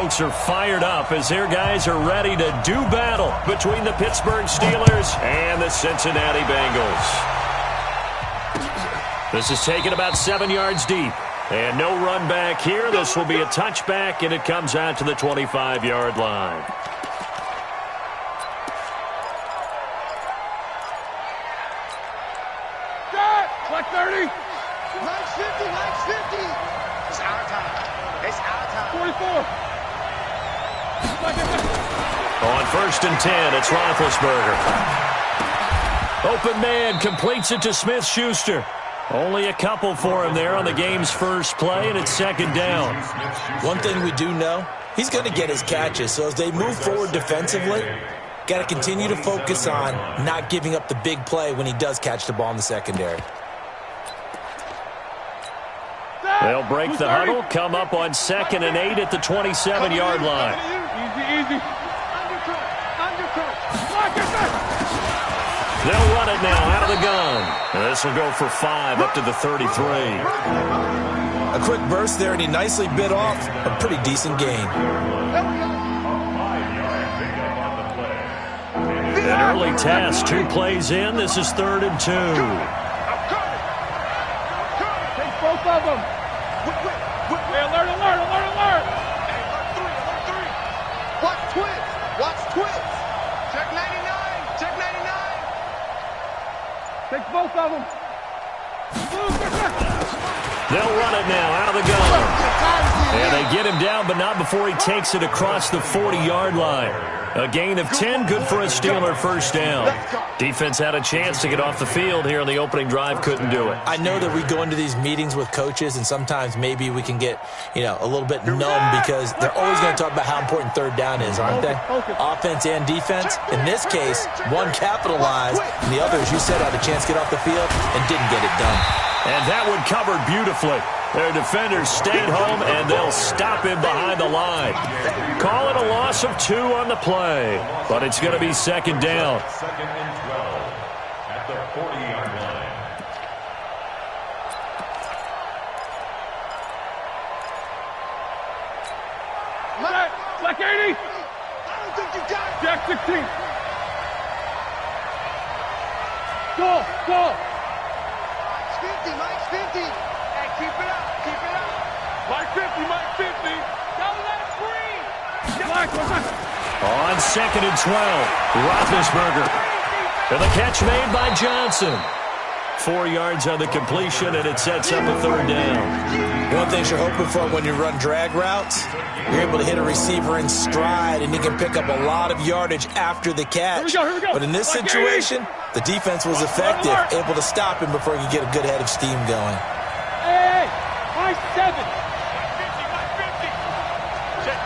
folks are fired up as their guys are ready to do battle between the Pittsburgh Steelers and the Cincinnati Bengals. This is taken about 7 yards deep. And no run back here. This will be a touchback, and it comes out to the 25-yard line. Like 30. Like 50, like 50. It's our time. It's our time. 44. On 1st and 10, it's Roethlisberger. Open man completes it to Smith-Schuster. Only a couple for him there on the game's first play, and it's 2nd down. One thing we do know, he's going to get his catches. So as they move forward defensively, got to continue to focus on not giving up the big play when he does catch the ball in the secondary. They'll break the huddle, come up on 2nd and 8 at the 27-yard line. Easy. Undercut. They'll run it now out of the gun. And this will go for 5 up to the 33. A quick burst there, and he nicely bit off a pretty decent gain. An early test, 2 plays in. This is 3rd and 2. Take both of them. Hey, alert. Watch twins. Check 99. Take both of them. They'll run it now out of the gun. And they get him down, but not before he takes it across the 40-yard line. A gain of 10, good for a Steeler first down. Defense had a chance to get off the field here on the opening drive, couldn't do it. I know that we go into these meetings with coaches, and sometimes maybe we can get, a little bit numb because they're always going to talk about how important 3rd down is, aren't they? Offense and defense. In this case, one capitalized, and the other, as you said, had a chance to get off the field and didn't get it done. And that one covered beautifully. Their defenders stayed home, and they'll stop him behind the line. Call it a loss of 2 on the play, but it's going to be 2nd down. 2nd and 12 at the 40-yard line. Like 80. I don't think you got it. Jack 16. Go. Mike's 50. Hey, keep it up. Mike 50. Don't let it free. On 2nd and 12, Roethlisberger. And the catch made by Johnson. 4 yards on the completion, and it sets up a 3rd down. One thing you're hoping for when you run drag routes, you're able to hit a receiver in stride, and he can pick up a lot of yardage after the catch. Here we go. But in this situation, the defense was effective, able to stop him before he could get a good head of steam going. Hey, Mike 7. Mike 50. Check.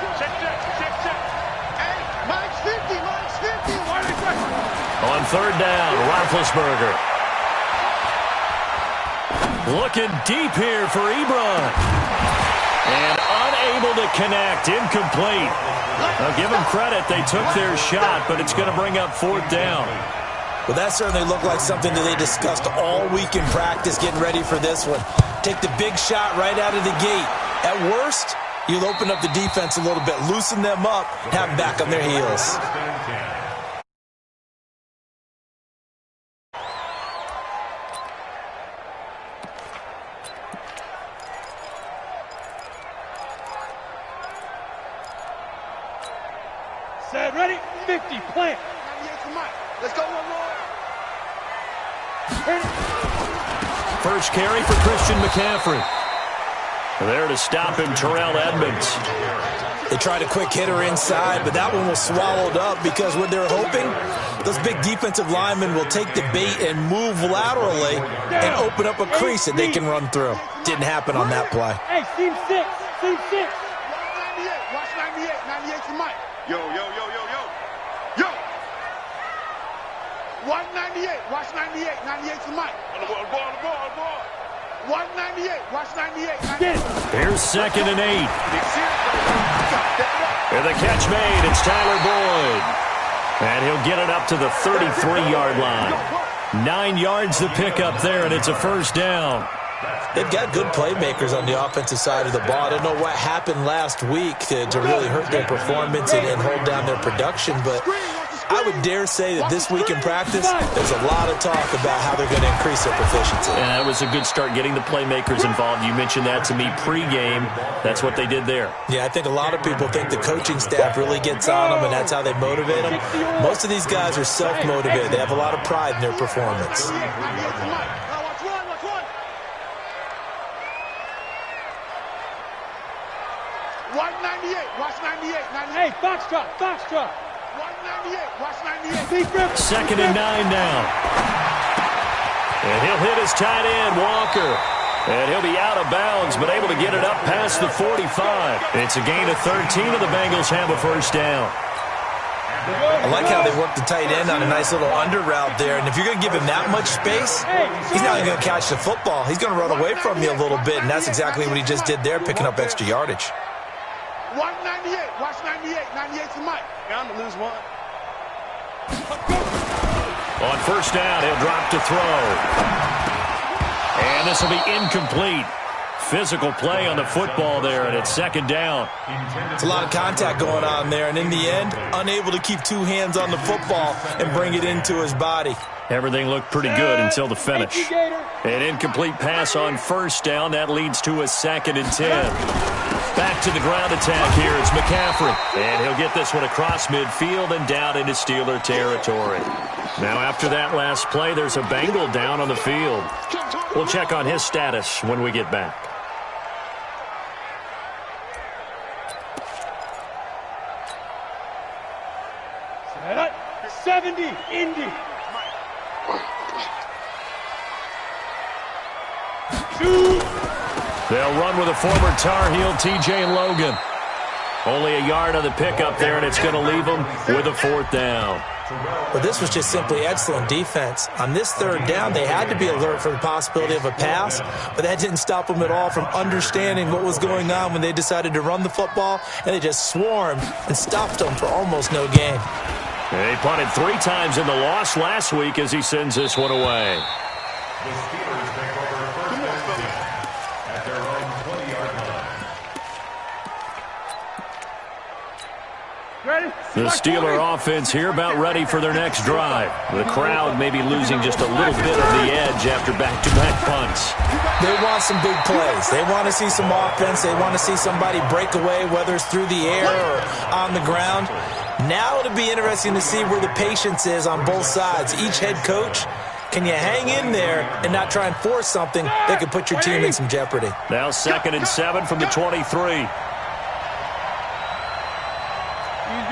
Hey, Mike's 50. On 3rd down, Roethlisberger. Looking deep here for Ebron. And unable to connect, incomplete. Now give them credit, they took their shot, but it's going to bring up 4th down. Well, that certainly looked like something that they discussed all week in practice, getting ready for this one. Take the big shot right out of the gate. At worst, you'll open up the defense a little bit, loosen them up, have them back on their heels. Set, ready, 50, plant. 98 for Mike. Let's go one more. First carry for Christian McCaffrey. There to stop him, Terrell Edmonds. They tried a quick hitter inside, but that one was swallowed up because what they're hoping, those big defensive linemen will take the bait and move laterally and open up a crease that they can run through. Didn't happen on that play. Hey, seam 6. 98. Watch 98. 98 for Mike. Yo. 198. Watch 98. 98 for Mike. On the ball. 198. Watch 98. Here's 2nd and 8. And the catch made. It's Tyler Boyd. And he'll get it up to the 33-yard line. 9 yards to pick up there, and it's a 1st down. They've got good playmakers on the offensive side of the ball. I don't know what happened last week to really hurt their performance and hold down their production, but I would dare say that this week in practice, there's a lot of talk about how they're going to increase their proficiency. And that was a good start, getting the playmakers involved. You mentioned that to me pregame. That's what they did there. Yeah, I think a lot of people think the coaching staff really gets on them, and that's how they motivate them. Most of these guys are self-motivated. They have a lot of pride in their performance. 198, watch 98, 98. Hey, foxtrot, foxtrot. 198, watch 98. Defense. 2nd and 9 now. And he'll hit his tight end, Walker. And he'll be out of bounds, but able to get it up past the 45. It's a gain of 13, and the Bengals have a first down. I like how they work the tight end on a nice little under route there. And if you're going to give him that much space, he's not even going to catch the football. He's going to run away from you a little bit, and that's exactly what he just did there, picking up extra yardage. 198, watch 98, 98 to Mike. I'm going to lose one. On first down, he'll drop to throw. And this will be incomplete. Physical play on the football there, and it's 2nd down. It's a lot of contact going on there, and in the end, unable to keep two hands on the football and bring it into his body. Everything looked pretty good until the finish. An incomplete pass on first down. That leads to a 2nd and 10. Back to the ground attack here. It's McCaffrey. And he'll get this one across midfield and down into Steeler territory. Now after that last play, there's a Bengal down on the field. We'll check on his status when we get back. Set up. 70, Indy. Shoot. They'll run with a former Tar Heel, TJ Logan. Only a yard on the pickup there, and it's going to leave them with a 4th down. But this was just simply excellent defense. On this 3rd down, they had to be alert for the possibility of a pass, but that didn't stop them at all from understanding what was going on when they decided to run the football, and they just swarmed and stopped them for almost no gain. He punted 3 times in the loss last week as he sends this one away. The Steelers take over first and 10 at their own 20-yard line. Ready? The Steeler offense here about ready for their next drive. The crowd may be losing just a little bit of the edge after back-to-back punts. They want some big plays. They want to see some offense. They want to see somebody break away, whether it's through the air or on the ground. Now it'll be interesting to see where the patience is on both sides. Each head coach, can you hang in there and not try and force something that could put your team in some jeopardy? Now 2nd and 7 from the 23.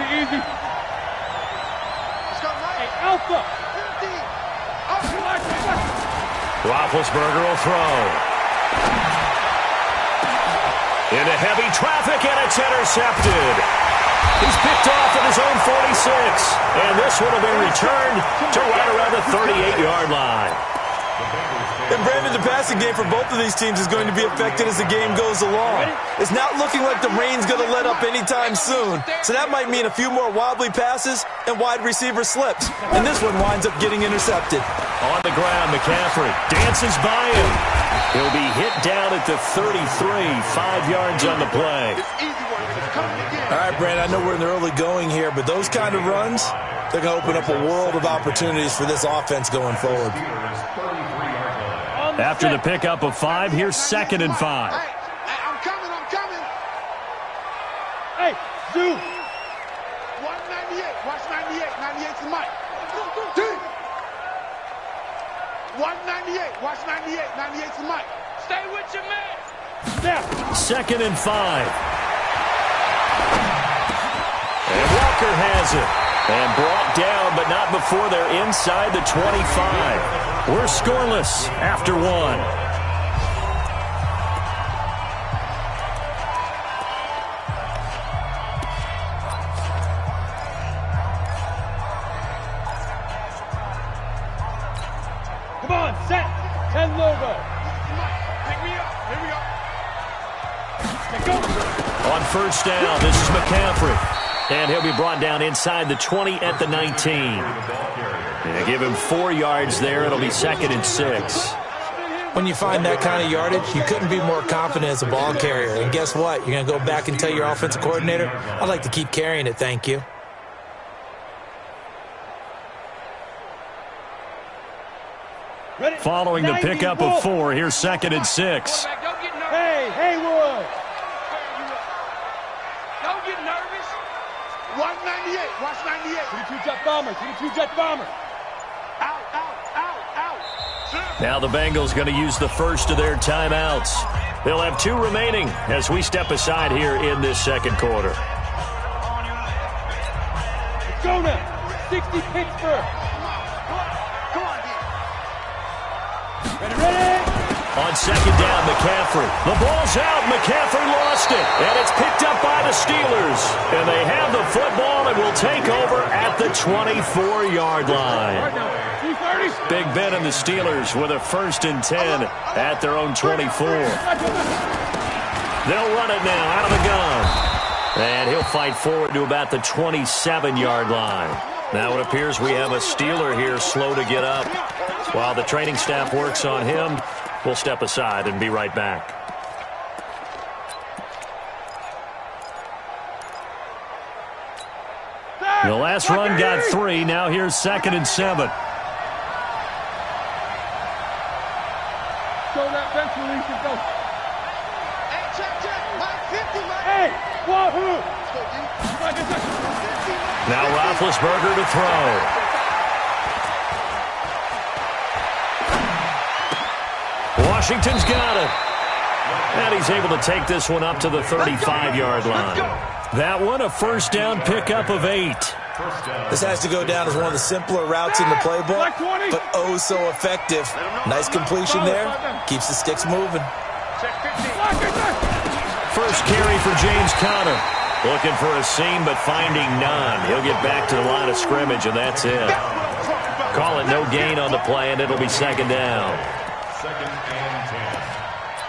Easy. Let's go, Mike. Hey, Alpha. 15. Roethlisberger will throw. Into heavy traffic, and it's intercepted. He's picked off at his own 46. And this one will be returned to right around the 38-yard line. And Brandon, the passing game for both of these teams is going to be affected as the game goes along. It's not looking like the rain's going to let up anytime soon. So that might mean a few more wobbly passes and wide receiver slips. And this one winds up getting intercepted. On the ground, McCaffrey dances by him. He'll be hit down at the 33, 5 yards on the play. All right, Brandon, I know we're in the early going here, but those kind of runs, they're going to open up a world of opportunities for this offense going forward. After the pickup of 5, here's 2nd and 5. Hey, I'm coming. Hey, Zoo. 198, watch 98, 98 to Mike. 198, watch 98, 98 to Mike. Stay with your man. Snap. 2nd and 5. And Walker has it. And brought down, but not before they're inside the 25. We're scoreless after 1. Come on, set. 10 logo. Pick me up. Here we go. Let's go. On first down, this is McCaffrey. And he'll be brought down inside the 20 at the 19. And give him 4 yards there. It'll be 2nd and 6. When you find that kind of yardage, you couldn't be more confident as a ball carrier. And guess what? You're going to go back and tell your offensive coordinator, I'd like to keep carrying it, thank you. Following the pickup of 4, here's 2nd and 6. Hey, Haywood. Don't get nervous. 198. Watch 98. To the 2-jet bomber. To the 2-jet bomber. Out. Now the Bengals going to use the first of their timeouts. They'll have 2 remaining as we step aside here in this second quarter. Let's go now. 60 Pittsburgh. Come on, D. Ready. On 2nd down, McCaffrey. The ball's out. McCaffrey lost it. And it's picked up by the Steelers. And they have the football and will take over at the 24-yard line. Big Ben and the Steelers with a 1st and 10 at their own 24. They'll run it now out of the gun. And he'll fight forward to about the 27-yard line. Now it appears we have a Steeler here slow to get up. While the training staff works on him, we'll step aside and be right back. The last run got 3. Now here's 2nd and 7. Show that bench release and go. Hey, check. Mike 50, Mike. Hey, wahoo. Now Roethlisberger to throw. Washington's got it. And he's able to take this one up to the 35-yard line. That one, a 1st down pickup of 8. This has to go down as one of the simpler routes in the playbook, but oh so effective. Nice completion there. Keeps the sticks moving. First carry for James Conner. Looking for a seam, but finding none. He'll get back to the line of scrimmage, and that's it. Call it no gain on the play, and it'll be 2nd down. 2nd and 10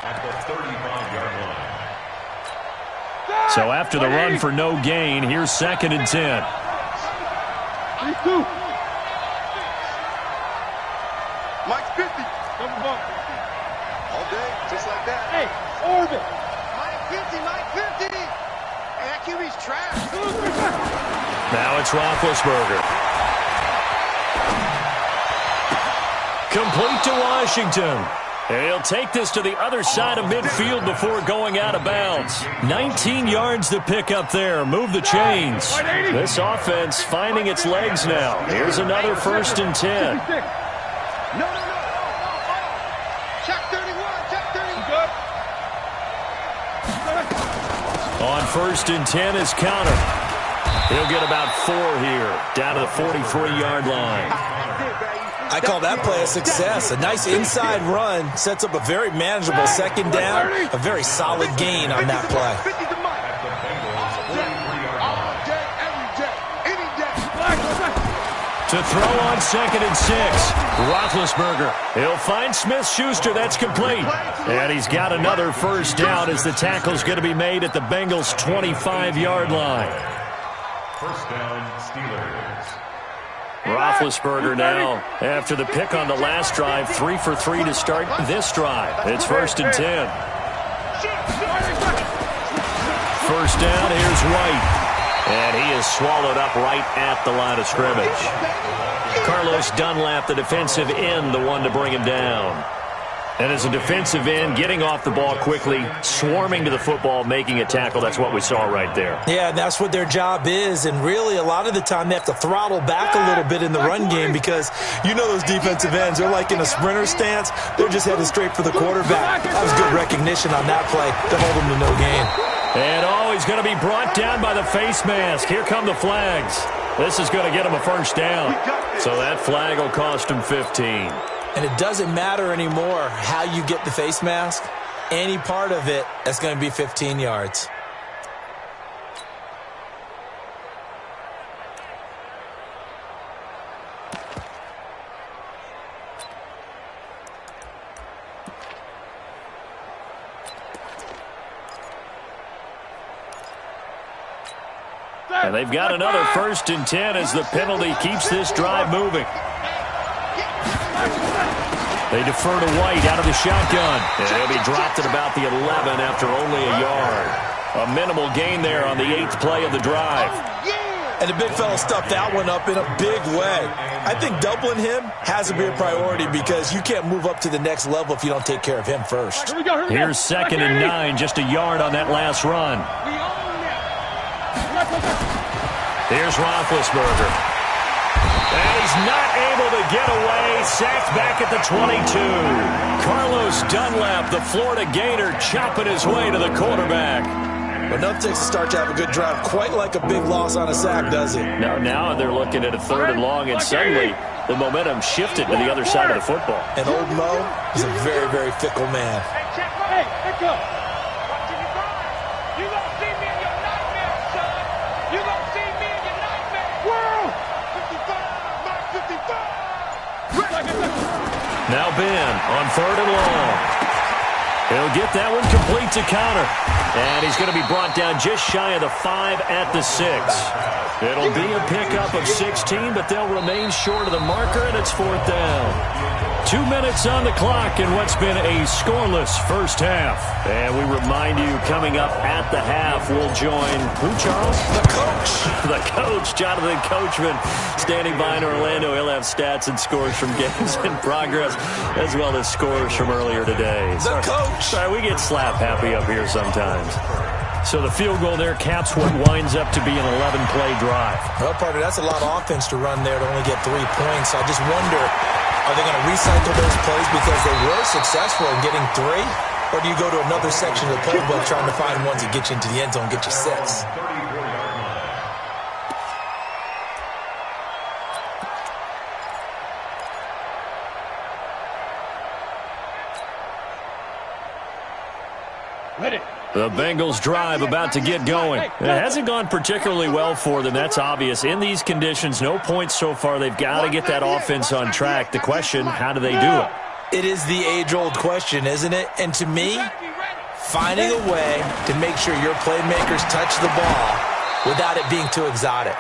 at the 35-yard line. So after the run for no gain, here's 2nd and 10. 3-2. Mike's 50. Double bump. All day, just like that. Hey, orbit. Mike 50. Hey, that QB's trash. Now it's Roethlisberger. Complete to Washington. And he'll take this to the other side of midfield before going out of bounds. 19 yards to pick up there. Move the chains. This offense finding its legs now. Here's another 1st and 10. No. Check 31. On 1st and 10 is Conner. He'll get about 4 here, down to the 43-yard line. I call that play a success. A nice inside run sets up a very manageable 2nd down. A very solid gain on that play. To throw on 2nd and 6. Roethlisberger. He'll find Smith-Schuster. That's complete. And he's got another 1st down as the tackle's going to be made at the Bengals' 25-yard line. 1st down, Steelers. Roethlisberger now, after the pick on the last drive, 3 for 3 to start this drive. It's 1st and 10. 1st down, here's White. And he is swallowed up right at the line of scrimmage. Carlos Dunlap, the defensive end, the one to bring him down. And as a defensive end, getting off the ball quickly, swarming to the football, making a tackle, that's what we saw right there. Yeah, that's what their job is, and really a lot of the time they have to throttle back a little bit in the run game because you know those defensive ends, they're like in a sprinter stance, they're just headed straight for the quarterback. That was good recognition on that play to hold them to no gain. And he's going to be brought down by the face mask. Here come the flags. This is going to get him a 1st down. So that flag will cost him 15. And it doesn't matter anymore how you get the face mask. Any part of it, that's going to be 15 yards. And they've got another 1st and 10 as the penalty keeps this drive moving. They defer to White out of the shotgun. And he'll be dropped at about the 11 after only a yard. A minimal gain there on the 8th play of the drive. And the big fella stuffed that one up in a big way. I think doubling him has to be a priority because you can't move up to the next level if you don't take care of him first. Here's 2nd and 9, just a yard on that last run. Here's Roethlisberger. And he's not able to get away. Sacked back at the 22. Carlos Dunlap, the Florida Gator, chopping his way to the quarterback. But enough takes to start to have a good drive. Quite like a big loss on a sack, does it? Now they're looking at a 3rd and long, and suddenly the momentum shifted to the other side of the football. And old Mo is a very, very fickle man. Hey, let's go. You gonna see me in your nightmare, son. You gonna see me in your nightmare. World. 55, Mike 55. Now Ben on 3rd and long. He'll get that one complete to Counter. And he's going to be brought down just shy of the 5 at the 6. It'll be a pickup of 16, but they'll remain short of the marker, and it's 4th down. 2 minutes on the clock in what's been a scoreless first half. And we remind you, coming up at the half, we'll join who, Charles? The coach. The coach, Jonathan Coachman, standing by in Orlando. He'll have stats and scores from games in progress, as well as scores from earlier today. The coach. Sorry, we get slap happy up here sometimes. So the field goal there caps what winds up to be an 11-play drive. Well, partner, that's a lot of offense to run there to only get 3 points. I just wonder, are they going to recycle those plays because they were successful in getting 3? Or do you go to another section of the playbook trying to find ones that get you into the end zone, get you 6? Ready. The Bengals drive about to get going. It hasn't gone particularly well for them. That's obvious. In these conditions, no points so far. They've got to get that offense on track. The question, how do they do it? It is the age-old question, isn't it? And to me, finding a way to make sure your playmakers touch the ball without it being too exotic.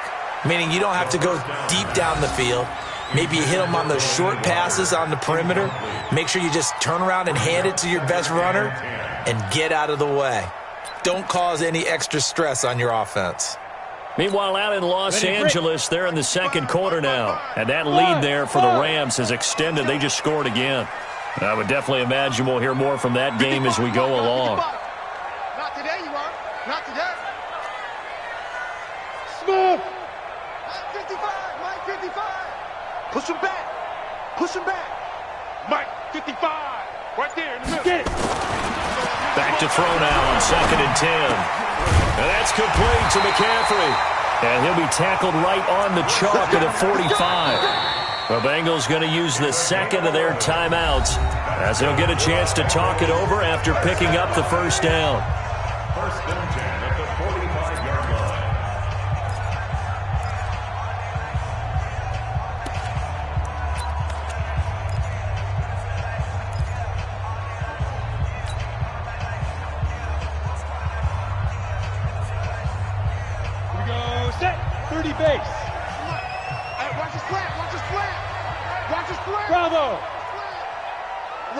Meaning you don't have to go deep down the field. Maybe you hit them on those short passes on the perimeter. Make sure you just turn around and hand it to your best runner and get out of the way. Don't cause any extra stress on your offense. Meanwhile, out in Los Angeles, they're in the 2nd quarter now. And that lead there for the Rams has extended. They just scored again. I would definitely imagine we'll hear more from that game as we go along. Not today, you are. Not today. Smith. Mike 55. Mike 55. Push him back. Push him back. Mike 55. Right there in the middle. Get it. Back to throw now on 2nd and 10. And that's complete to McCaffrey. And he'll be tackled right on the chalk at the 45. The Bengals going to use the 2nd of their timeouts as they'll get a chance to talk it over after picking up the 1st down. 1st and 10 at the 45-yard line. Here we go. Set. 30 base. Hey, watch his slant. Watch his slant. Watch his slant. Bravo.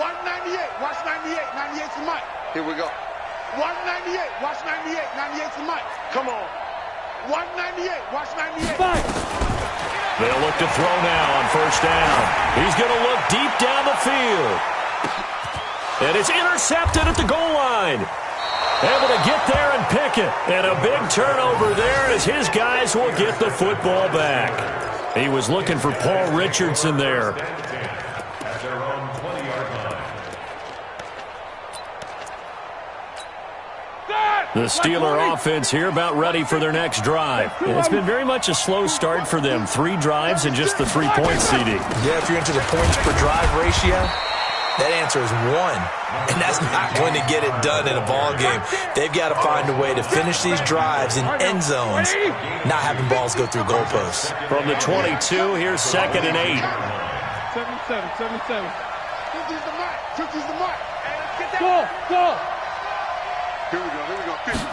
198. Watch 98. 98 to Mike. Here we go. 198. Watch 98. 98 to Mike. Come on. 198. Watch 98. Five. They'll look to throw now on 1st down. He's going to look deep down the field. And it's intercepted at the goal line. Able to get there and pick it. And a big turnover there as his guys will get the football back. He was looking for Paul Richardson there. At their own 20-yard line. The Steeler offense here about ready for their next drive. It's been very much a slow start for them. 3 drives and just the 3-point CD. Yeah, if you're into the points per drive ratio, that answer is 1. And that's not going to get it done in a ball game. They've got to find a way to finish these drives in end zones, not having balls go through goalposts. From the 22, here's 2nd and 8. 77. 77. 50's the Mike. 50's the Mike. Hey, let's get that. Go. Go. Here we go. Here we go. 50.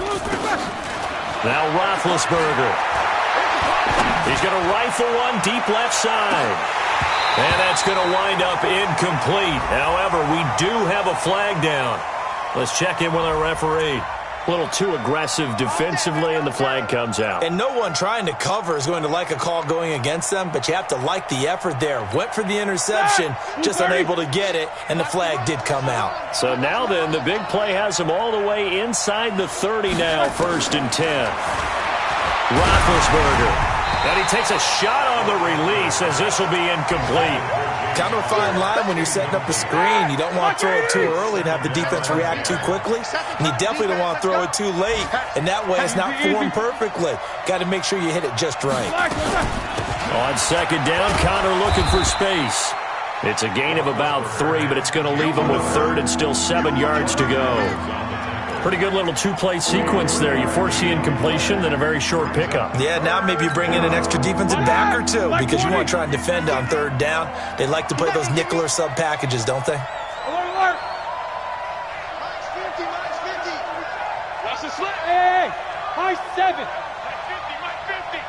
Now Roethlisberger. He's going to rifle one deep left side. And that's going to wind up incomplete. However, we do have a flag down. Let's check in with our referee. A little too aggressive defensively, and the flag comes out. And no one trying to cover is going to like a call going against them, but you have to like the effort there. Went for the interception, just unable to get it, and the flag did come out. So now then, the big play has him all the way inside the 30 now, 1st and 10. Roethlisberger. And he takes a shot on the release as this will be incomplete. Kind of a fine line when you're setting up a screen. You don't want to throw it too early and have the defense react too quickly. And you definitely don't want to throw it too late. And that way it's not formed perfectly. Got to make sure you hit it just right. On 2nd down, Connor looking for space. It's a gain of about 3, but it's going to leave him with 3rd and still 7 yards to go. Pretty good little two-play sequence there. You force the incompletion, then a very short pickup. Yeah, now maybe you bring in an extra defensive back or two because you want to try and defend on 3rd down. They like to play those nickel or sub packages, don't they? Alert! Watch the slip. Hey, high 7. Mike 50.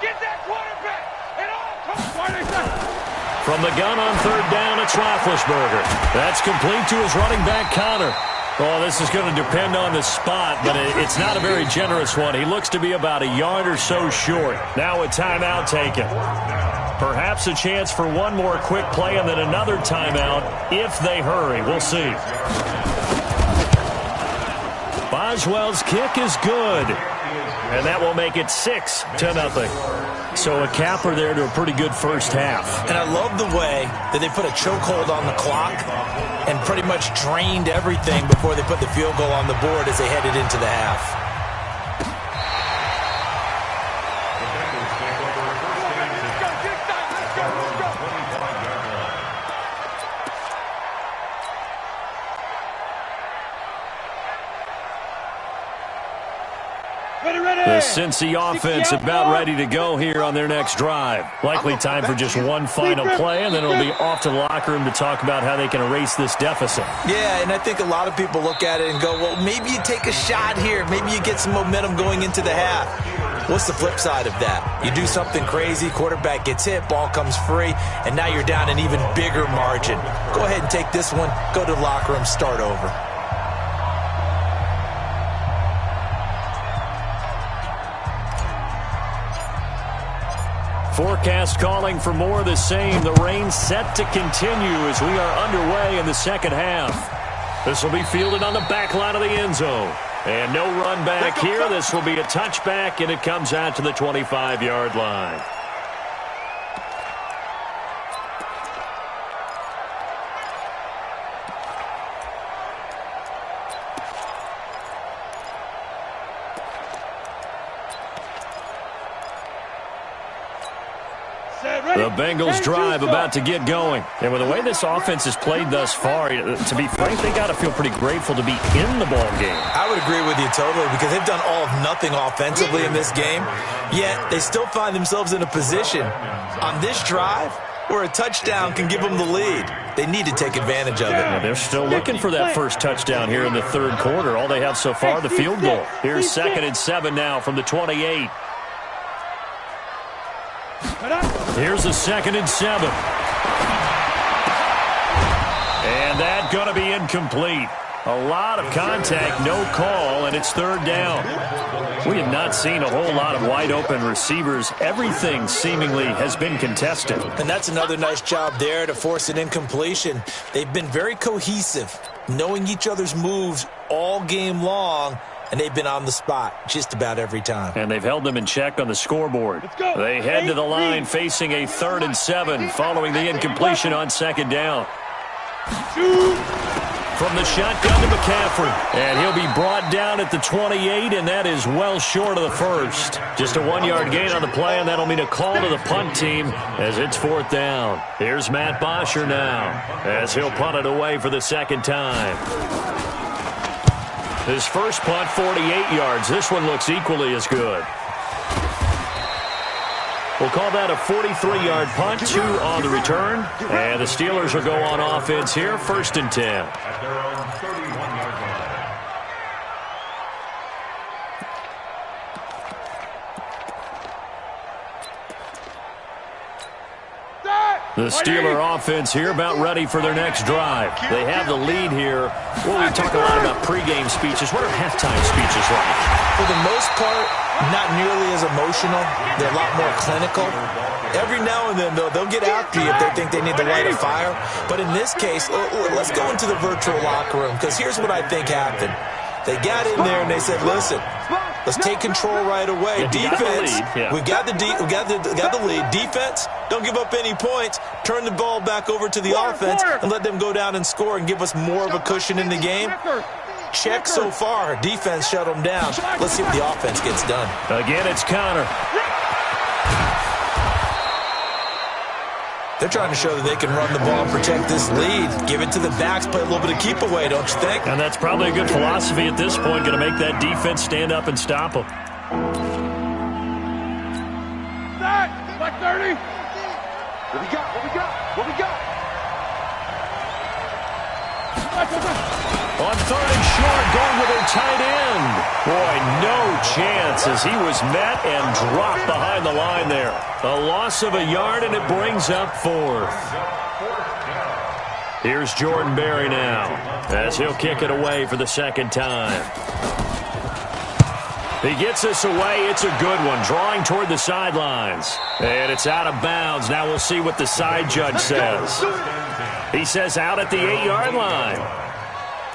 Get that quarterback. And all. From the gun on 3rd down, it's Roethlisberger. That's complete to his running back, Connor. Oh, this is going to depend on the spot, but it's not a very generous one. He looks to be about a yard or so short. Now a timeout taken. Perhaps a chance for one more quick play and then another timeout if they hurry. We'll see. Boswell's kick is good. And that will make it 6-0. So a capper there to a pretty good first half. And I love the way that they put a chokehold on the clock and pretty much drained everything before they put the field goal on the board as they headed into the half. The Cincy offense about ready to go here on their next drive. Likely time for just one final play, and then it'll be off to the locker room to talk about how they can erase this deficit. Yeah, and I think a lot of people look at it and go, well, maybe you take a shot here. Maybe you get some momentum going into the half. What's the flip side of that? You do something crazy, quarterback gets hit, ball comes free, and now you're down an even bigger margin. Go ahead and take this one, go to the locker room, start over. Forecast calling for more of the same. The rain set to continue as we are underway in the second half. This will be fielded on the back line of the end zone. And no run back here. This will be a touchback, and it comes out to the 25-yard line. The Bengals drive about to get going. And with the way this offense has played thus far, to be frank, they got to feel pretty grateful to be in the ball game. I would agree with you totally because they've done all of nothing offensively in this game, yet they still find themselves in a position on this drive where a touchdown can give them the lead. They need to take advantage of it. Yeah, they're still looking for that first touchdown here in the 3rd quarter. All they have so far, the field goal. Here's 2nd and 7 now from the 28. Here's a 2nd and 7. And that's going to be incomplete. A lot of contact, no call, and it's 3rd down. We have not seen a whole lot of wide-open receivers. Everything seemingly has been contested. And that's another nice job there to force an incompletion. They've been very cohesive, knowing each other's moves all game long, and they've been on the spot just about every time. And they've held them in check on the scoreboard. They head to the line facing a 3rd and 7 following the incompletion on 2nd down. From the shotgun to McCaffrey. And he'll be brought down at the 28, and that is well short of the first. Just a 1-yard gain on the play, and that'll mean a call to the punt team as it's 4th down. Here's Matt Bosher now as he'll punt it away for the 2nd time. His first punt, 48 yards. This one looks equally as good. We'll call that a 43-yard punt, 2 on the return. And the Steelers will go on offense here, 1st and 10. At their own 31-yard line. Set! The Steeler offense here about ready for their next drive. They have the lead here. Well, we talk a lot about pregame speeches. What are halftime speeches like? For the most part, not nearly as emotional. They're a lot more clinical. Every now and then, they'll get after you if they think they need to light a fire. But in this case, let's go into the virtual locker room, because here's what I think happened. They got in there and they said, listen, let's take control right away. Defense, we got the lead. Defense, don't give up any points. Turn the ball back over to the offense and let them go down and score and give us more of a cushion in the game. Check so far. Defense shut them down. Let's see what the offense gets done. Again, it's Connor. They're trying to show that they can run the ball and protect this lead. Give it to the backs, play a little bit of keep away, don't you think? And that's probably a good philosophy at this point, going to make that defense stand up and stop them. Like 30. What we got? What we got? What we got? On 3rd and short, going with their tight end. Boy, no chance as he was met and dropped behind the line there. A loss of a yard, and it brings up 4th. Here's Jordan Berry now as he'll kick it away for the second time. He gets this away. It's a good one, drawing toward the sidelines. And it's out of bounds. Now we'll see what the side judge says. He says out at the 8-yard line.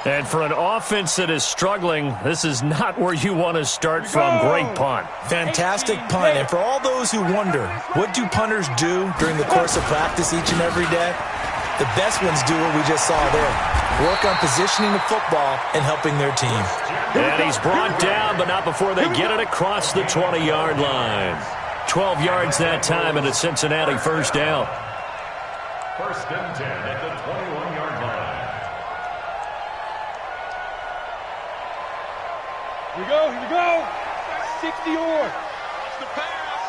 And for an offense that is struggling, this is not where you want to start from. Great punt. Fantastic punt. And for all those who wonder, what do punters do during the course of practice each and every day? The best ones do what we just saw there. Work on positioning the football and helping their team. And he's brought down, but not before they get it across the 20-yard line. 12 yards that time, and a Cincinnati first down. 1st and 10 at the 21-yard line. Here we go, here we go. 60 or. Watch the pass.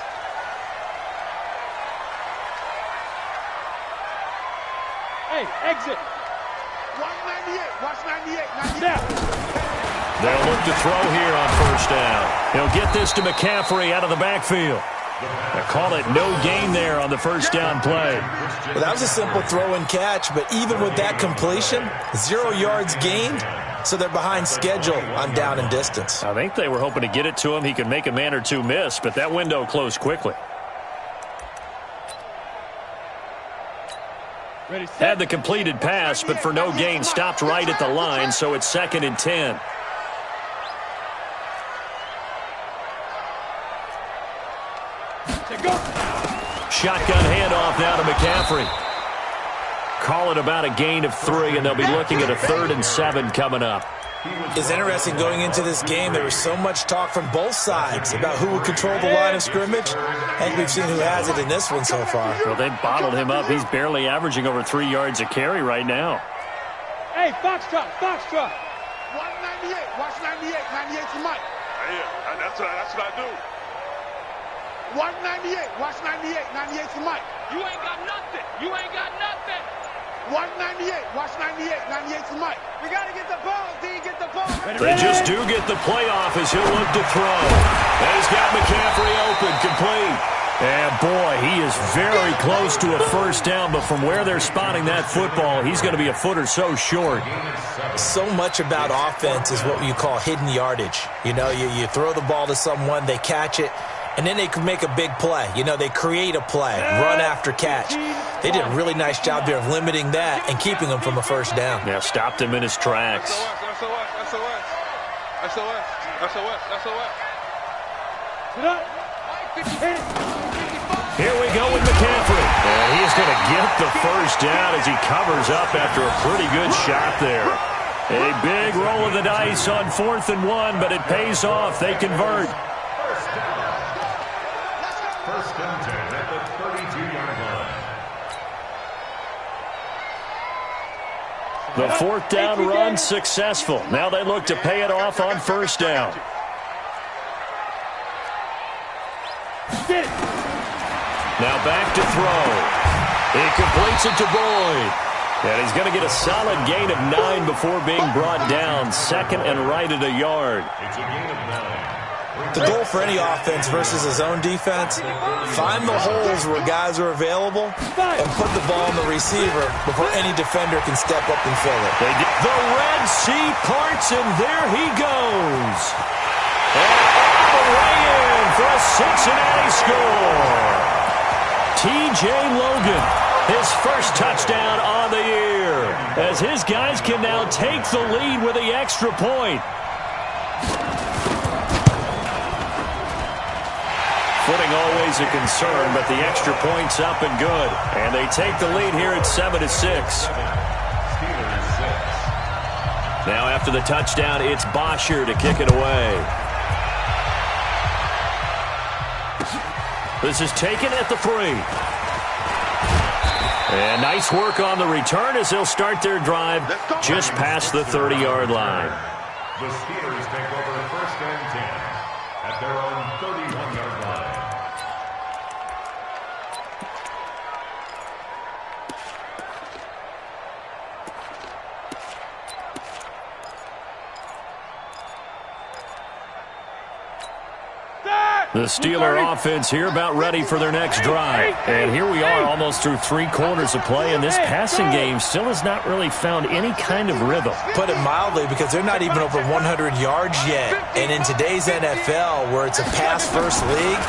Hey, exit. 198. Watch 98. 98. Now. They'll look to throw here on 1st down. He'll get this to McCaffrey out of the backfield. They call it no gain there on the 1st down play. Well, that was a simple throw and catch, but even with that completion, 0 yards gained. So they're behind schedule on down and distance. I think they were hoping to get it to him. He could make a man or two miss, but that window closed quickly. Had the completed pass, but for no gain, stopped right at the line, so it's 2nd and 10. Shotgun handoff now to McCaffrey. Call it about a gain of 3, and they'll be looking at a 3rd and 7 coming up. It's interesting going into this game. There was so much talk from both sides about who would control the line of scrimmage. I think we've seen who has it in this one so far. Well, they bottled him up. He's barely averaging over 3 yards a carry right now. Hey, Foxtrot, Foxtrot. 198. Watch 98. 98 to Mike. Yeah, that's what I do. 198. Watch 98. 98 to Mike. You ain't got nothing. You ain't got nothing. 198. Watch 98. 98 to Mike. We got to get the ball, D. Get the ball. They just do get the playoff as he'll look to throw. And he's got McCaffrey open, complete. And, boy, he is very close to a 1st down, but from where they're spotting that football, he's going to be a foot or so short. So much about offense is what you call hidden yardage. You know, you throw the ball to someone, they catch it, and then they can make a big play. You know, they create a play, run after catch. They did a really nice job there of limiting that and keeping him from a 1st down. Yeah, stopped him in his tracks. Here we go with McCaffrey. And he's going to get the 1st down as he covers up after a pretty good shot there. A big roll of the dice on 4th and 1, but it pays off. They convert. 1st and 10 at the 32-yard line. The 4th down run successful. Now they look to pay it off on 1st down. Now back to throw. He completes it to Boyd. And he's going to get a solid gain of 9 before being brought down. 2nd and right at a yard. It's a gain of 9. The goal for any offense versus a zone defense, find the holes where guys are available and put the ball on the receiver before any defender can step up and fill it. The Red Sea parts, and there he goes. And all the way in for a Cincinnati score. T.J. Logan, his first touchdown on the year, as his guys can now take the lead with the extra point. Footing always a concern, but the extra point's up and good. And they take the lead here at 7-6. Now after the touchdown, it's Bosher to kick it away. This is taken at the 3. And nice work on the return as they'll start their drive just past the 30-yard line. The Steelers take over first and 10 at their own 31-yard line. The Steeler offense here about ready for their next drive. And here we are almost through 3 quarters of play, and this passing game still has not really found any kind of rhythm. Put it mildly, because they're not even over 100 yards yet. And in today's NFL, where it's a pass-first league,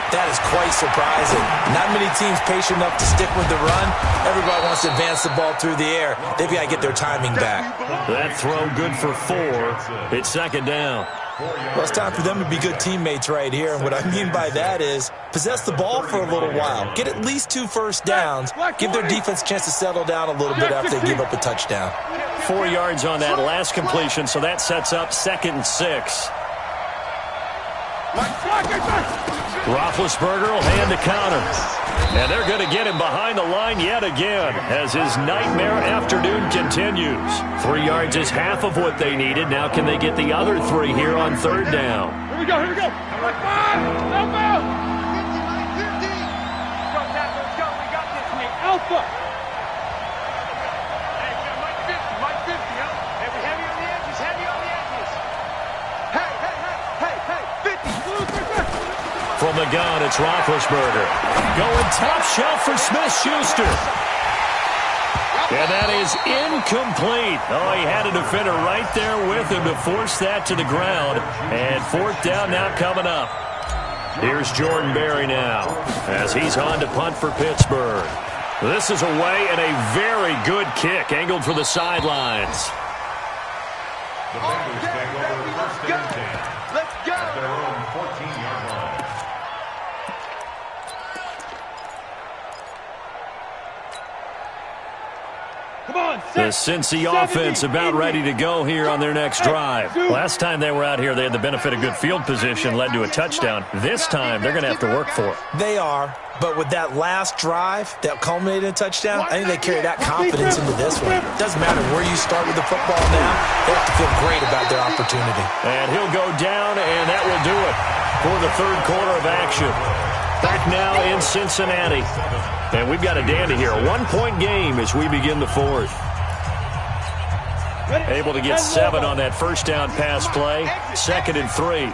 that is quite surprising. Not many teams patient enough to stick with the run. Everybody wants to advance the ball through the air. They've got to get their timing back. That throw good for 4. It's second down. Well, it's time for them to be good teammates right here. And what I mean by that is possess the ball for a little while. Get at least 2 first downs. Give their defense a chance to settle down a little bit after they give up a touchdown. 4 yards on that last completion, so that sets up 2nd and 6. Roethlisberger will hand the counter. And they're going to get him behind the line yet again as his nightmare afternoon continues. 3 yards is half of what they needed. Now can they get the other 3 here on 3rd down? Here we go, here we go. Help out. Let's go. We got this, Nick. Alpha. Hey, we got Mike 50, huh? Hey, we're heavy on the edges, Hey, 50. From the gun, it's Roethlisberger. Going top shelf for Smith-Schuster. And that is incomplete. Oh, he had a defender right there with him to force that to the ground. And 4th down now coming up. Here's Jordan Berry now as he's on to punt for Pittsburgh. This is away and a very good kick angled for the sidelines. The Bengals take over first and 10 at their own 14-yard line. The Cincy offense about ready to go here on their next drive. Last time they were out here, they had the benefit of good field position, led to a touchdown. This time, they're going to have to work for it. They are, but with that last drive that culminated in a touchdown, I think they carry that confidence into this one. It doesn't matter where you start with the football now. They have to feel great about their opportunity. And he'll go down, and that will do it for the 3rd quarter of action. Back now in Cincinnati. And we've got a dandy here. A 1-point game as we begin the 4th. Able to get 7 on that first down pass play. 2nd and 3.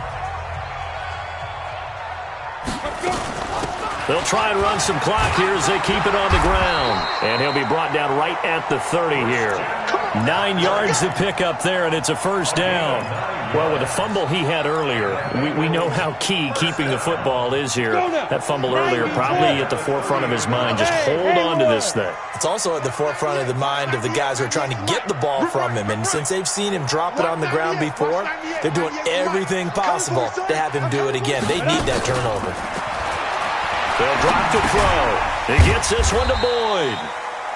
They'll try and run some clock here as they keep it on the ground. And he'll be brought down right at the 30 here. 9 yards to pick up there, and it's a first down. Well, with the fumble he had earlier, we know how key keeping the football is here. That fumble earlier probably at the forefront of his mind. Just hold on to this thing. It's also at the forefront of the mind of the guys who are trying to get the ball from him. And since they've seen him drop it on the ground before, they're doing everything possible to have him do it again. They need that turnover. They'll drop the throw. He gets this one to Boyd.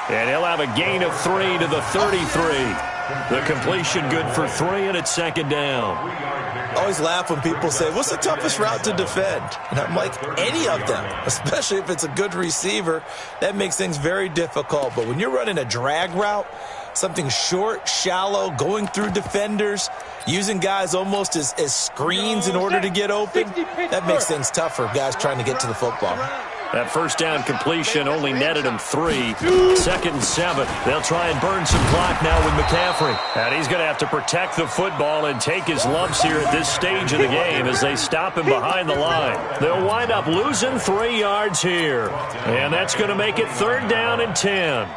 And he'll have a gain of 3 to the 33. The completion good for 3, and it's 2nd down. I always laugh when people say, what's the toughest route to defend? And I'm like, any of them, especially if it's a good receiver. That makes things very difficult. But when you're running a drag route, something short, shallow, going through defenders, using guys almost as screens in order to get open, that makes things tough for guys trying to get to the football. That first down completion only netted him 3. 2nd and 7. They'll try and burn some clock now with McCaffrey. And he's going to have to protect the football and take his lumps here at this stage of the game as they stop him behind the line. They'll wind up losing 3 yards here. And that's going to make it 3rd down and 10.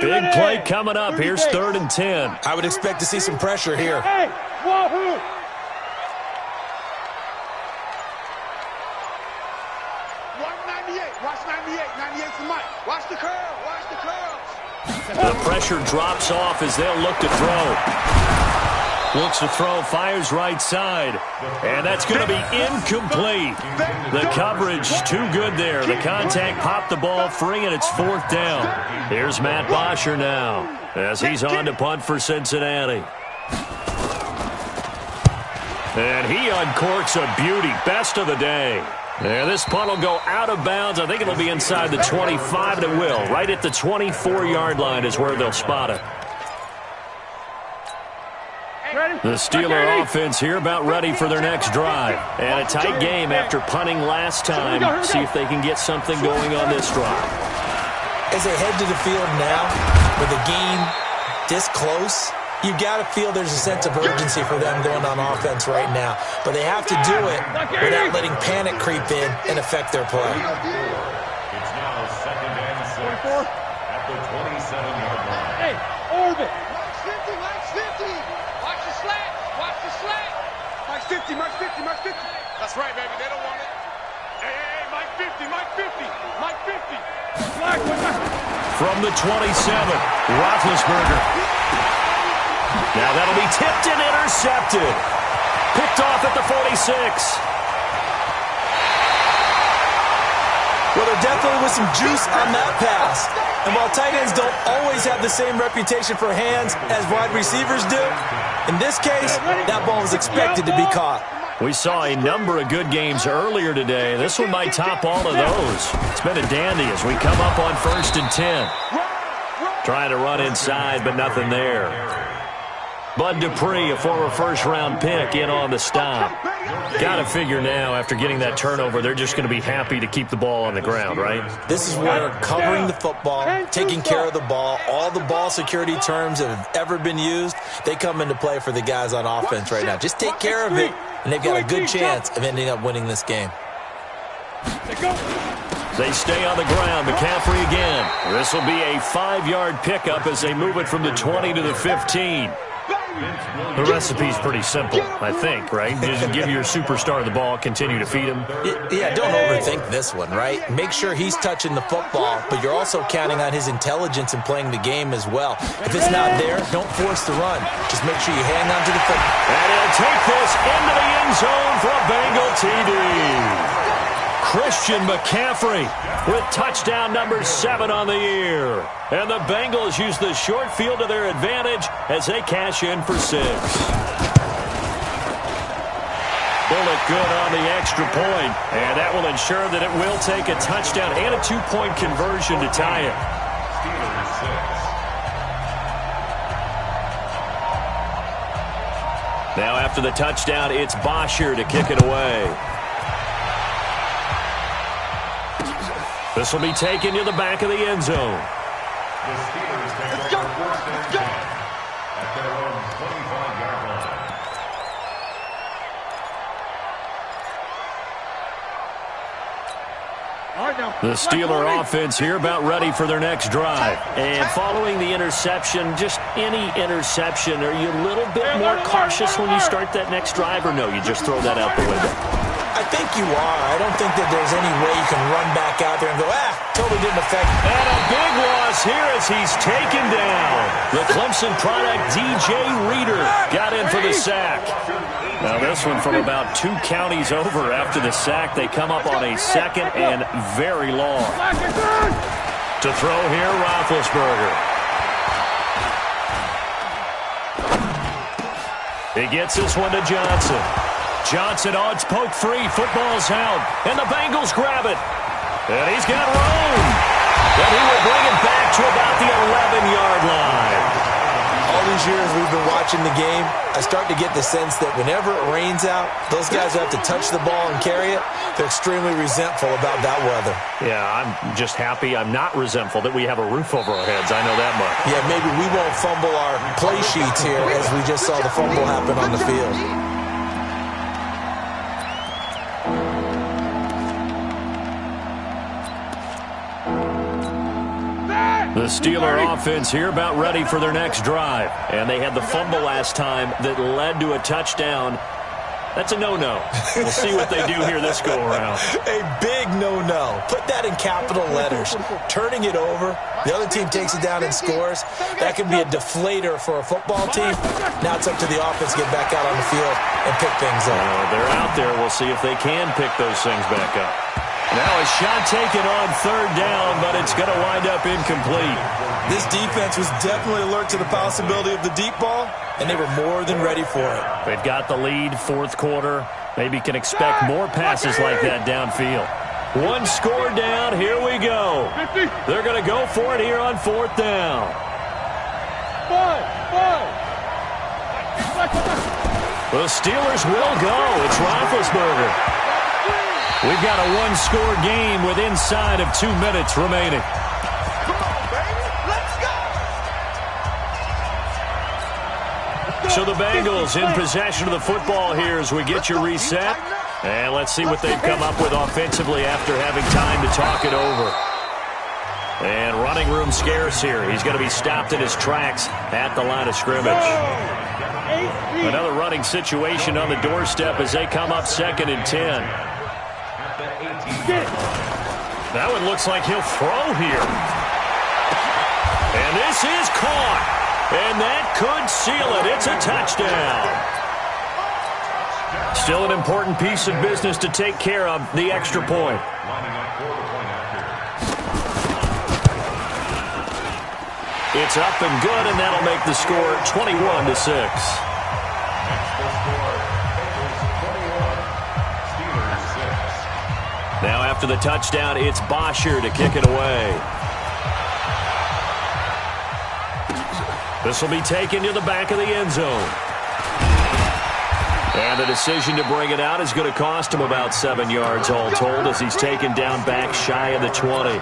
Big play coming up. Here's 3rd and 10. I would expect to see some pressure here. Hey, wahoo! Watch 98. 98's the mic. Watch the curl. Watch the curls. The pressure drops off as they'll look to throw. Looks to throw, fires right side. And that's going to be incomplete. The coverage too good there. The contact popped the ball free, and it's 4th down. Here's Matt Bosher now as he's on to punt for Cincinnati. And he uncorks a beauty. Best of the day. Yeah, this punt will go out of bounds. I think it'll be inside the 25, and it will. Right at the 24-yard line is where they'll spot it. The Steeler offense here about ready for their next drive. And a tight game after punting last time. See if they can get something going on this drive. As they head to the field now, with the game this close, you've got to feel there's a sense of urgency for them going on offense right now. But they have to do it without letting panic creep in and affect their play. It's now 2nd and 6 at the 27-yard line. Hey, orbit! Mike 50. That's right, baby. They don't want it. Hey, Mike 50. Mike 50. From the 27, Roethlisberger. Now that'll be tipped and intercepted. Picked off at the 46. Well, there definitely was some juice on that pass. And while tight ends don't always have the same reputation for hands as wide receivers do, in this case, that ball was expected to be caught. We saw a number of good games earlier today. This one might top all of those. It's been a dandy as we come up on 1st and 10. Trying to run inside, but nothing there. Bud Dupree, a former first-round pick, in on the stop. Got to figure now, after getting that turnover, they're just going to be happy to keep the ball on the ground, right? This is where covering the football, taking care of the ball, all the ball security terms that have ever been used, they come into play for the guys on offense right now. Just take care of it, and they've got a good chance of ending up winning this game. They stay on the ground. McCaffrey again. This will be a 5-yard pickup as they move it from the 20 to the 15. The recipe's pretty simple, I think, right? Just give your superstar the ball, continue to feed him. Yeah, don't overthink this one, right? Make sure he's touching the football, but you're also counting on his intelligence in playing the game as well. If it's not there, don't force the run. Just make sure you hang on to the football. And he'll take this into the end zone for a Bengal TD. Christian McCaffrey with touchdown number 7 on the year. And the Bengals use the short field to their advantage as they cash in for 6. Bullet good on the extra point, and that will ensure that it will take a touchdown and a 2-point conversion to tie it. Now after the touchdown, it's Bosher to kick it away. This will be taken to the back of the end zone. The Steelers take over 1st and 10 at their own 25-yard line. The Steeler offense here about ready for their next drive. And following the interception, just any interception, are you a little bit more cautious when you start that next drive, or no, you just throw that out the window? I think you are. I don't think that there's any way you can run back out there and go, totally didn't affect me. And a big loss here as he's taken down. The Clemson product, DJ Reader, got in for the sack. Now this one from about 2 counties over after the sack. They come up on a 2nd and very long. To throw here, Roethlisberger. He gets this one to Johnson. Johnson, it's poke free. Football's out. And the Bengals grab it. And he's got room. And he will bring it back to about the 11-yard line. All these years we've been watching the game, I start to get the sense that whenever it rains out, those guys who have to touch the ball and carry it, they're extremely resentful about that weather. Yeah, I'm just happy I'm not resentful that we have a roof over our heads. I know that much. Yeah, maybe we won't fumble our play sheets here as we just saw the fumble happen on the field. The Steeler offense here about ready for their next drive. And they had the fumble last time that led to a touchdown. That's a no-no. We'll see what they do here this go-around. A big no-no. Put that in capital letters. Turning it over, the other team takes it down and scores. That could be a deflator for a football team. Now it's up to the offense to get back out on the field and pick things up. They're out there. We'll see if they can pick those things back up. Now a shot taken on third down, but it's going to wind up incomplete. This defense was definitely alert to the possibility of the deep ball, and they were more than ready for it. They've got the lead, fourth quarter. Maybe can expect more passes like that downfield. One score down. Here we go. They're going to go for it here on fourth down. The Steelers will go. It's Roethlisberger. We've got a one-score game with inside of 2 minutes remaining. Come on, baby. Let's go. So the Bengals in possession of the football here as we get you reset. And let's see what they've come up with offensively after having time to talk it over. And running room scarce here. He's going to be stopped in his tracks at the line of scrimmage. Another running situation on the doorstep as they come up 2nd and 10. That one looks like he'll throw here. And this is caught. And that could seal it. It's a touchdown. Still an important piece of business to take care of, the extra point. It's up and good, and that'll make the score 21-6. Now after the touchdown, it's Bosher to kick it away. This will be taken to the back of the end zone. And the decision to bring it out is going to cost him about 7 yards all told as he's taken down back shy of the 20.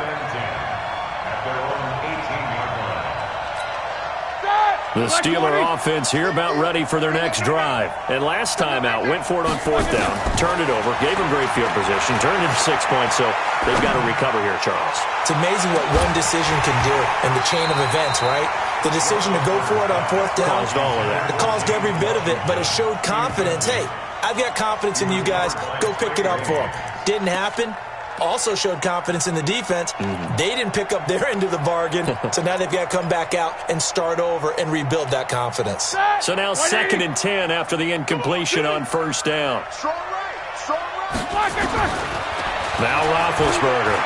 The Steeler offense here about ready for their next drive. And last time out, went for it on fourth down, turned it over, gave him great field position, turned it 6 points, so they've got to recover here, Charles. It's amazing what one decision can do in the chain of events, right? The decision to go for it on fourth down. Caused all of that. It caused every bit of it, but it showed confidence. Hey, I've got confidence in you guys. Go pick it up for them. Didn't happen. Also showed confidence in the defense. They didn't pick up their end of the bargain, so now they've got to come back out and start over and rebuild that confidence. So now 2nd and 10 after the incompletion on first down. Strong right. Now Roethlisberger.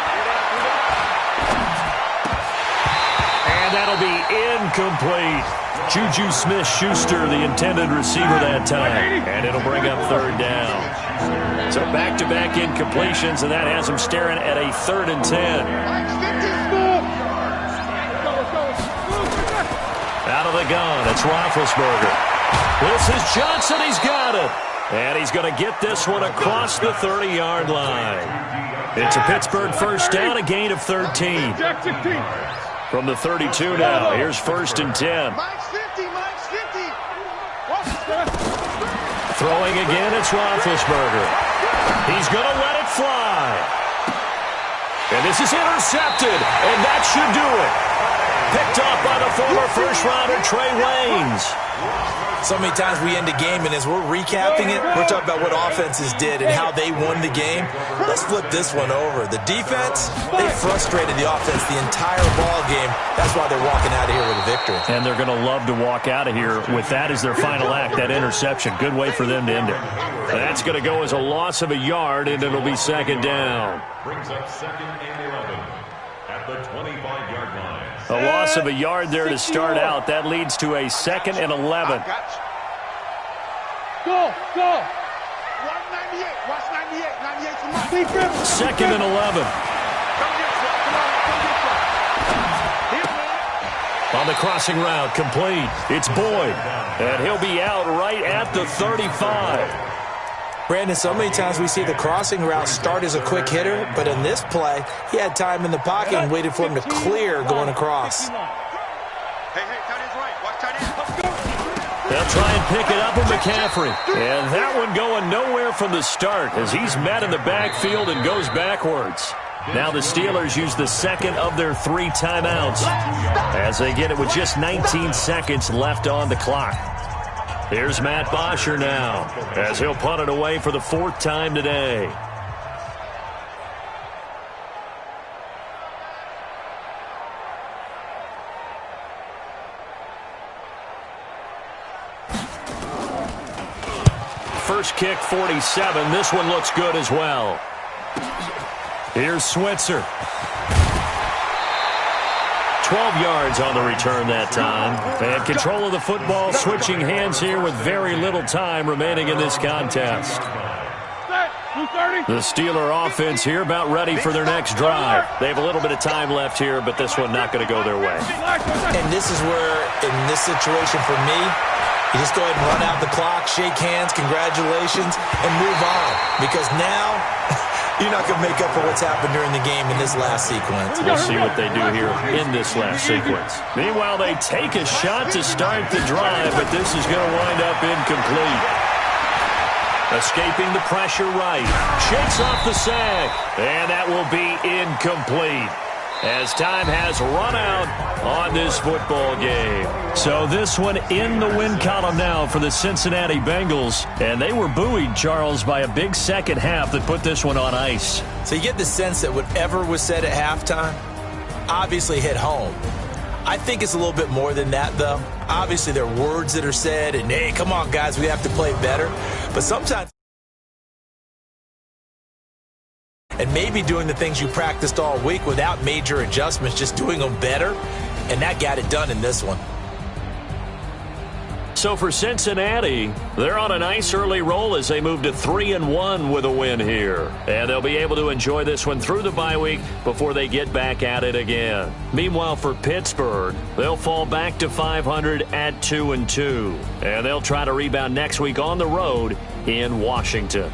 And that'll be incomplete. Juju Smith-Schuster, the intended receiver that time. And it'll bring up third down. So back-to-back incompletions, and that has him staring at a 3rd and 10. Out of the gun, it's Roethlisberger. This is Johnson, he's got it. And he's going to get this one across the 30-yard line. It's a Pittsburgh first down, a gain of 13. From the 32 now, here's 1st and 10. Throwing again, it's Roethlisberger. He's going to let it fly. And this is intercepted, and that should do it. Picked off by the former first-rounder Trey Waynes. So many times we end a game, and as we're recapping it, we're talking about what offenses did and how they won the game. Let's flip this one over. The defense, they frustrated the offense the entire ball game. That's why they're walking out of here with a victory. And they're going to love to walk out of here with that as their final act, that interception. Good way for them to end it. That's going to go as a loss of a yard, and it'll be 2nd down. Brings up 2nd and 11 at the 25-yard line. A loss of a yard there to start out. That leads to a 2nd and 11. Go! 198. Watch 98. 98 for Mike. 2nd and 11. crossing route complete. It's Boyd, and he'll be out right at the 35. Brandon, so many times we see the crossing route start as a quick hitter, but in this play, he had time in the pocket and waited for him to clear going across. Hey, tight end's right. Watch tight end. They'll try and pick it up with McCaffrey. And that one going nowhere from the start as he's met in the backfield and goes backwards. Now the Steelers use the second of their 3 timeouts as they get it with just 19 seconds left on the clock. Here's Matt Bosher now as he'll punt it away for the 4th time today. First kick, 47. This one looks good as well. Here's Switzer. 12 yards on the return that time. And control of the football, switching hands here with very little time remaining in this contest. The Steeler offense here about ready for their next drive. They have a little bit of time left here, but this one not going to go their way. And this is where, in this situation for me, you just go ahead and run out the clock, shake hands, congratulations, and move on. Because now, you're not going to make up for what's happened during the game in this last sequence. We'll see what they do here in this last sequence. Meanwhile, they take a shot to start the drive, but this is going to wind up incomplete. Escaping the pressure right. Shakes off the sack. And that will be incomplete as time has run out on this football game. So this one in the win column now for the Cincinnati Bengals. And they were buoyed, Charles, by a big second half that put this one on ice. So you get the sense that whatever was said at halftime obviously hit home. I think it's a little bit more than that, though. Obviously, there are words that are said, and, hey, come on, guys, we have to play better. But sometimes, and maybe doing the things you practiced all week without major adjustments, just doing them better, and that got it done in this one. So for Cincinnati, they're on a nice early roll as they move to 3-1 with a win here. And they'll be able to enjoy this one through the bye week before they get back at it again. Meanwhile, for Pittsburgh, they'll fall back to 500 at 2-2. And they'll try to rebound next week on the road in Washington.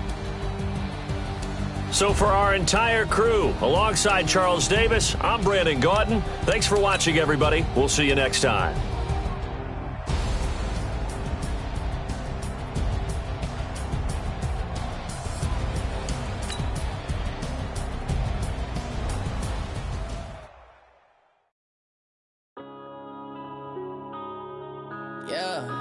So for our entire crew, alongside Charles Davis, I'm Brandon Gaudin. Thanks for watching, everybody. We'll see you next time. Yeah.